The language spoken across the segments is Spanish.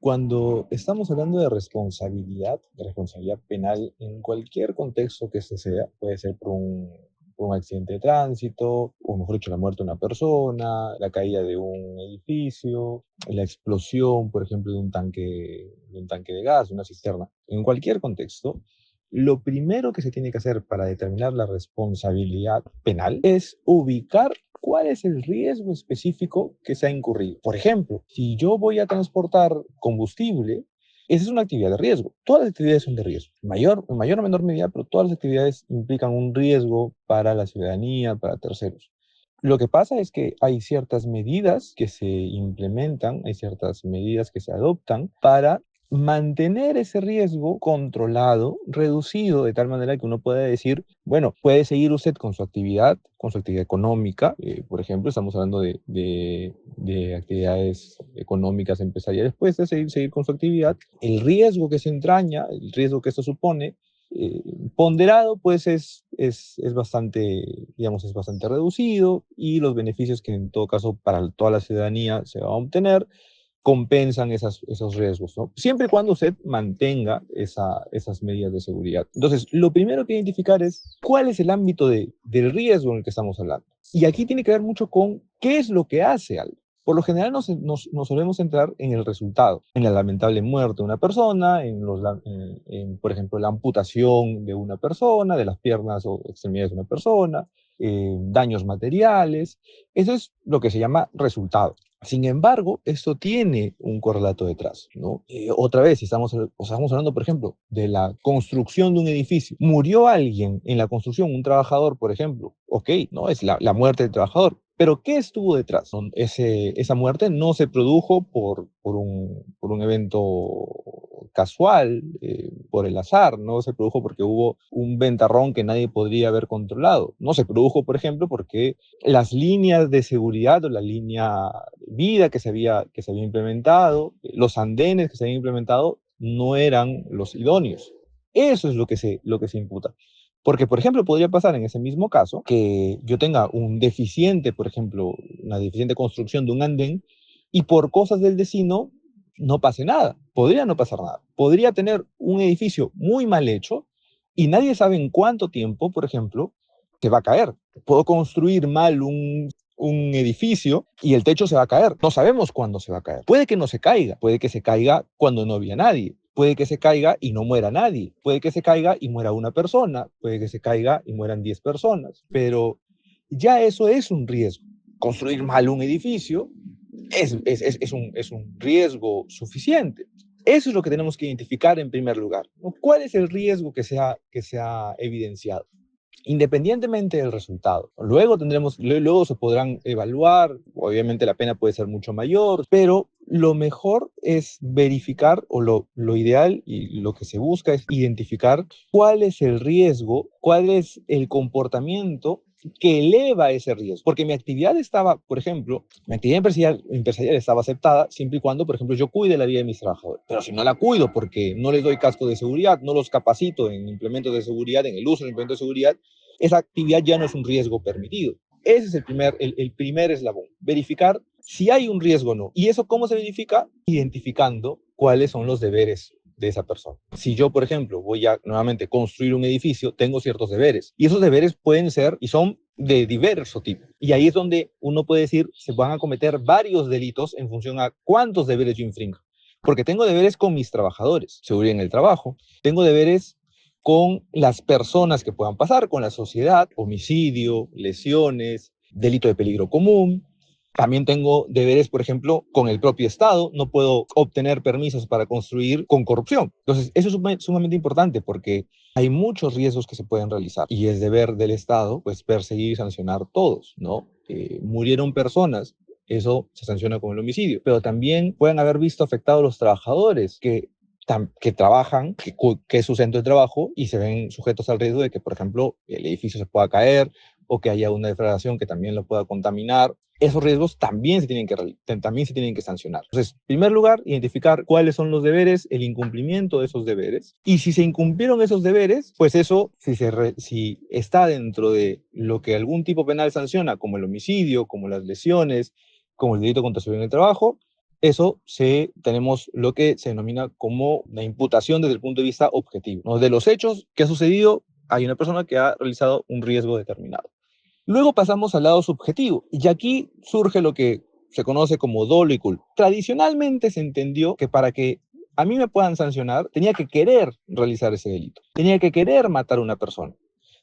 Cuando estamos hablando de responsabilidad penal, en cualquier contexto que este sea, puede ser por un accidente de tránsito, o mejor dicho, la muerte de una persona, la caída de un edificio, la explosión, por ejemplo, de un tanque de gas, de una cisterna. En cualquier contexto, lo primero que se tiene que hacer para determinar la responsabilidad penal es ubicar cuál es el riesgo específico que se ha incurrido. Por ejemplo, si yo voy a transportar combustible, esa es una actividad de riesgo. Todas las actividades son de riesgo, en mayor o menor medida, pero todas las actividades implican un riesgo para la ciudadanía, para terceros. Lo que pasa es que hay ciertas medidas que se implementan, hay ciertas medidas que se adoptan para mantener ese riesgo controlado, reducido, de tal manera que uno pueda decir, bueno, puede seguir usted con su actividad económica, por ejemplo, estamos hablando de actividades económicas empresariales, puede seguir con su actividad. El riesgo que se entraña, el riesgo que esto supone, eh, ponderado, pues es bastante, digamos, es bastante reducido y los beneficios que en todo caso para toda la ciudadanía se van a obtener compensan esos riesgos, ¿no? Siempre y cuando usted mantenga esas medidas de seguridad. Entonces, lo primero que identificar es cuál es el ámbito del riesgo en el que estamos hablando. Y aquí tiene que ver mucho con qué es lo que hace algo. Por lo general nos solemos centrar en el resultado, en la lamentable muerte de una persona, por ejemplo, la amputación de una persona, de las piernas o extremidades de una persona, daños materiales. Eso es lo que se llama resultado. Sin embargo, esto tiene un correlato detrás, ¿no? Otra vez, si estamos hablando, por ejemplo, de la construcción de un edificio. Murió alguien en la construcción, un trabajador, por ejemplo. Ok, ¿no? Es la muerte del trabajador. Pero ¿qué estuvo detrás? Esa muerte no se produjo por un evento casual, por el azar, no se produjo porque hubo un ventarrón que nadie podría haber controlado. No se produjo, por ejemplo, porque las líneas de seguridad o la línea de vida que se había implementado, los andenes que se habían implementado, no eran los idóneos. Eso es lo que se imputa. Porque, por ejemplo, podría pasar en ese mismo caso que yo tenga un deficiente, por ejemplo, una deficiente construcción de un andén y por cosas del vecino no pase nada. Podría no pasar nada. Podría tener un edificio muy mal hecho y nadie sabe en cuánto tiempo, por ejemplo, que va a caer. Puedo construir mal un edificio y el techo se va a caer. No sabemos cuándo se va a caer. Puede que no se caiga, puede que se caiga cuando no había nadie. Puede que se caiga y no muera nadie. Puede que se caiga y muera una persona. Puede que se caiga y mueran 10 personas. Pero ya eso es un riesgo. Construir mal un edificio es un riesgo suficiente. Eso es lo que tenemos que identificar en primer lugar, ¿no? ¿Cuál es el riesgo que se ha evidenciado? Independientemente del resultado. Luego se podrán evaluar, obviamente la pena puede ser mucho mayor, pero lo mejor es verificar, o lo ideal y lo que se busca es identificar cuál es el riesgo, cuál es el comportamiento que eleva ese riesgo. Porque mi actividad estaba, por ejemplo, mi actividad empresarial estaba aceptada siempre y cuando, por ejemplo, yo cuide la vida de mis trabajadores. Pero si no la cuido porque no les doy casco de seguridad, no los capacito en implementos de seguridad, en el uso de implementos de seguridad, esa actividad ya no es un riesgo permitido. Ese es el primer eslabón, verificar si hay un riesgo o no. ¿Y eso cómo se verifica? Identificando cuáles son los deberes de esa persona. Si yo, por ejemplo, voy a nuevamente construir un edificio, tengo ciertos deberes y esos deberes pueden ser y son de diverso tipo. Y ahí es donde uno puede decir, se van a cometer varios delitos en función a cuántos deberes yo infringo. Porque tengo deberes con mis trabajadores, seguridad en el trabajo, tengo deberes con las personas que puedan pasar, con la sociedad, homicidio, lesiones, delito de peligro común. También tengo deberes, por ejemplo, con el propio Estado. No puedo obtener permisos para construir con corrupción. Entonces, eso es sumamente importante porque hay muchos riesgos que se pueden realizar y es deber del Estado, pues, perseguir y sancionar todos, ¿no? Murieron personas, eso se sanciona con el homicidio, pero también pueden haber visto afectados los trabajadores que trabajan, que es su centro de trabajo y se ven sujetos al riesgo de que, por ejemplo, el edificio se pueda caer o que haya una degradación que también lo pueda contaminar. Esos riesgos también se tienen que sancionar. Entonces, en primer lugar, identificar cuáles son los deberes, el incumplimiento de esos deberes. Y si se incumplieron esos deberes, pues eso, si está dentro de lo que algún tipo penal sanciona, como el homicidio, como las lesiones, como el delito contra la seguridad en el trabajo, tenemos lo que se denomina como una imputación desde el punto de vista objetivo, ¿no? De los hechos que ha sucedido, hay una persona que ha realizado un riesgo determinado. Luego pasamos al lado subjetivo, y aquí surge lo que se conoce como dolo y culpa. Tradicionalmente se entendió que para que a mí me puedan sancionar, tenía que querer realizar ese delito, tenía que querer matar a una persona,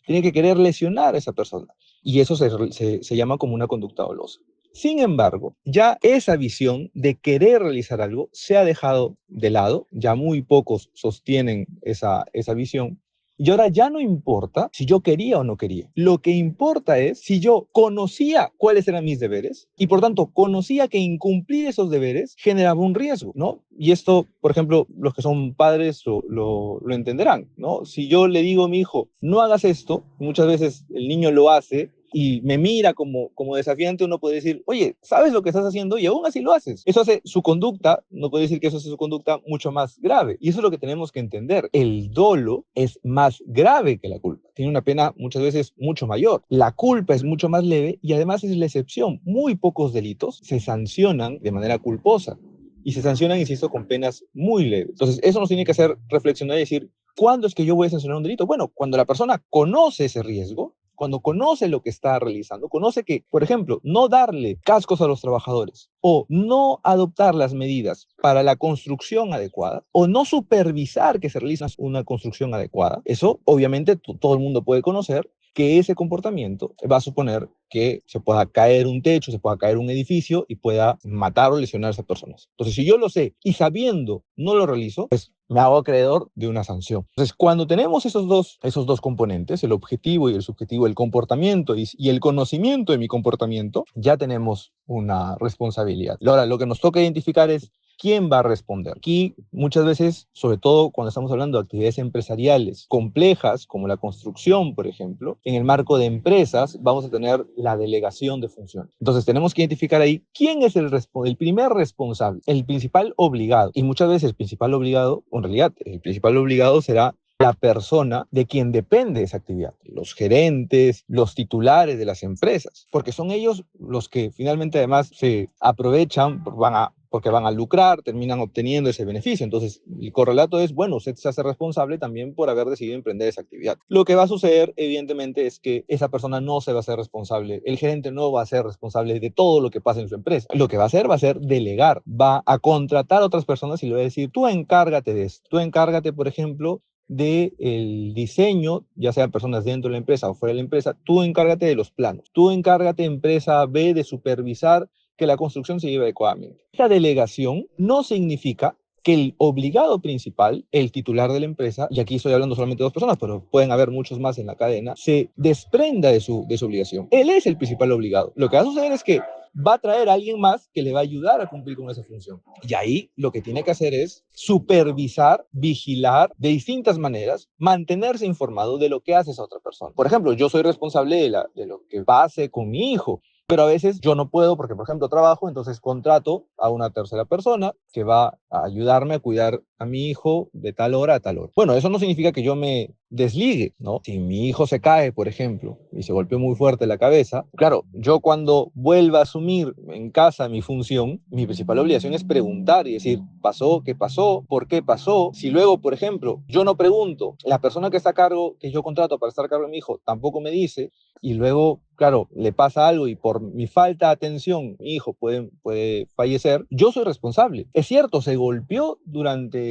tenía que querer lesionar a esa persona, y eso se llama como una conducta dolosa. Sin embargo, ya esa visión de querer realizar algo se ha dejado de lado, ya muy pocos sostienen esa visión, y ahora ya no importa si yo quería o no quería. Lo que importa es si yo conocía cuáles eran mis deberes y por tanto conocía que incumplir esos deberes generaba un riesgo, ¿no? Y esto, por ejemplo, los que son padres lo entenderán, ¿no? Si yo le digo a mi hijo, no hagas esto, muchas veces el niño lo hace y me mira como desafiante, uno puede decir, oye, ¿sabes lo que estás haciendo? Y aún así lo haces. Eso hace su conducta, no puede decir que eso hace su conducta mucho más grave. Y eso es lo que tenemos que entender. El dolo es más grave que la culpa. Tiene una pena muchas veces mucho mayor. La culpa es mucho más leve y además es la excepción. Muy pocos delitos se sancionan de manera culposa. Y se sancionan, insisto, con penas muy leves. Entonces, eso nos tiene que hacer reflexionar y decir, ¿cuándo es que yo voy a sancionar un delito? Bueno, cuando la persona conoce ese riesgo, cuando conoce lo que está realizando, conoce que, por ejemplo, no darle cascos a los trabajadores o no adoptar las medidas para la construcción adecuada o no supervisar que se realice una construcción adecuada, eso obviamente todo el mundo puede conocer que ese comportamiento va a suponer que se pueda caer un techo, se pueda caer un edificio y pueda matar o lesionar a esas personas. Entonces, si yo lo sé y sabiendo no lo realizo, pues me hago acreedor de una sanción. Entonces, cuando tenemos esos dos componentes, el objetivo y el subjetivo, el comportamiento y el conocimiento de mi comportamiento, ya tenemos una responsabilidad. Ahora, lo que nos toca identificar es ¿quién va a responder? Aquí muchas veces, sobre todo cuando estamos hablando de actividades empresariales complejas, como la construcción, por ejemplo, en el marco de empresas vamos a tener la delegación de funciones. Entonces tenemos que identificar ahí quién es el primer responsable, el principal obligado. Y muchas veces el principal obligado, en realidad el principal obligado será la persona de quien depende esa actividad, los gerentes, los titulares de las empresas, porque son ellos los que finalmente además se aprovechan, porque van a lucrar, terminan obteniendo ese beneficio. Entonces, el correlato es, bueno, usted se hace responsable también por haber decidido emprender esa actividad. Lo que va a suceder, evidentemente, es que esa persona no se va a hacer responsable, el gerente no va a ser responsable de todo lo que pasa en su empresa. Lo que va a ser delegar, va a contratar a otras personas y le va a decir, tú encárgate de esto, tú encárgate, por ejemplo, del diseño, ya sean personas dentro de la empresa o fuera de la empresa, tú encárgate de los planos, tú encárgate empresa B de supervisar que la construcción se lleve adecuadamente. Esta delegación no significa que el obligado principal, el titular de la empresa, y aquí estoy hablando solamente de dos personas, pero pueden haber muchos más en la cadena, se desprenda de su obligación. Él es el principal obligado. Lo que va a suceder es que va a traer a alguien más que le va a ayudar a cumplir con esa función. Y ahí lo que tiene que hacer es supervisar, vigilar de distintas maneras, mantenerse informado de lo que hace esa otra persona. Por ejemplo, yo soy responsable de lo que pase con mi hijo, pero a veces yo no puedo porque, por ejemplo, trabajo, entonces contrato a una tercera persona que va a ayudarme a cuidar a mi hijo de tal hora a tal hora. Bueno, eso no significa que yo me desligue, ¿no? Si mi hijo se cae, por ejemplo, y se golpeó muy fuerte la cabeza, claro, yo cuando vuelva a asumir en casa mi función, mi principal obligación es preguntar y decir, ¿pasó? ¿Qué pasó? ¿Por qué pasó? Si luego, por ejemplo, yo no pregunto, la persona que está a cargo, que yo contrato para estar a cargo de mi hijo, tampoco me dice, y luego, claro, le pasa algo y por mi falta de atención mi hijo puede fallecer, yo soy responsable. Es cierto, se golpeó durante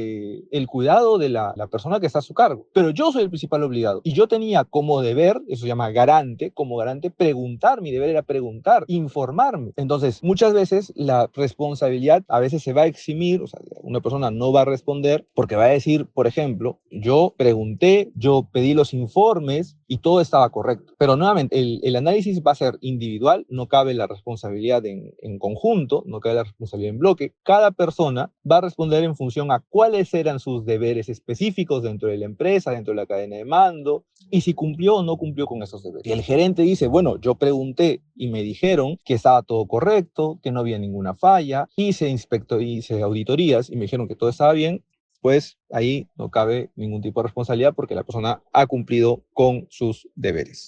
el cuidado de la persona que está a su cargo, pero yo soy el principal obligado. Y yo tenía como deber, eso se llama garante, como garante preguntar, mi deber era preguntar, informarme. Entonces, muchas veces la responsabilidad a veces se va a eximir, o sea, una persona no va a responder porque va a decir, por ejemplo, yo pregunté, yo pedí los informes y todo estaba correcto. Pero nuevamente, el análisis va a ser individual, no cabe la responsabilidad en conjunto, no cabe la responsabilidad en bloque. Cada persona va a responder en función a cuáles eran sus deberes específicos dentro de la empresa, dentro de la cadena de mando, y si cumplió o no cumplió con esos deberes. Y el gerente dice, bueno, yo pregunté y me dijeron que estaba todo correcto, que no había ninguna falla, hice auditorías y me dijeron que todo estaba bien, pues ahí no cabe ningún tipo de responsabilidad porque la persona ha cumplido con sus deberes.